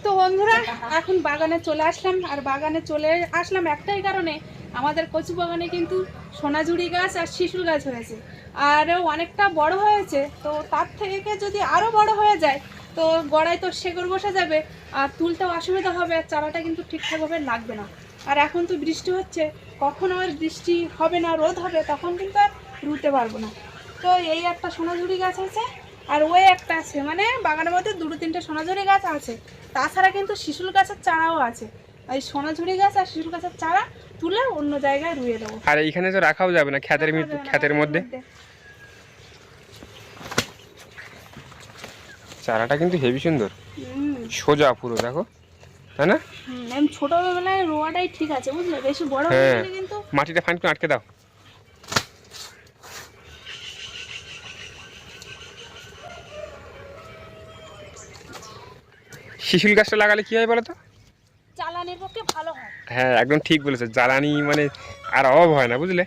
তো বন্ধুরা এখন বাগানে চলে আসলাম, আর বাগানে চলে আসলাম একটাই কারণে, আমাদের কচু বাগানে কিন্তু সোনাঝুরি গাছ আর শিশুল গাছ হয়েছে, আরও অনেকটা বড় হয়েছে। তো তার থেকে যদি আরও বড় হয়ে যায় তো গড়ায় তো শেকড় বসে যাবে, আর তুলতেও অসুবিধা হবে, আর চারাটা কিন্তু ঠিকঠাকভাবে লাগবে না। আর এখন তো বৃষ্টি হচ্ছে, কখন আর বৃষ্টি হবে না রোদ হবে তখন কিন্তু আর রুতে পারবো না। তো এই একটা সোনাঝুরি গাছ আছে, আর ওই একটা আছে, মানে বাগানের মধ্যে দুটো তিনটে সোনাঝুরি গাছ আছে। তাছাড়া কিন্তু শিশুল গাছের চারাও আছে। এই সোনাঝুরি গাছ আর শিশুল গাছের চারা তুলে অন্য জায়গায় রুয়ে দেবো। আর এইখানে তো রাখাও যাবে না ক্ষেতের মধ্যে। চারাটা কিন্তু হেভি সুন্দর, সোজা পুরো, দেখো, তাই না? আমি ছোটবেলায় রোয়াটাই ঠিক আছে, বুঝলে, বেশি বড় হয়ে হ্যাঁ, গেলে কিন্তু মাটিটা ফাইন করে আটকে দাও। শিশুল গাছটা লাগালে কি হয় বলো তো? জ্বালানির পক্ষে ভালো হয়। হ্যাঁ, একদম ঠিক বলেছো, জ্বালানি মানে আর অভাব হয় না, বুঝলে।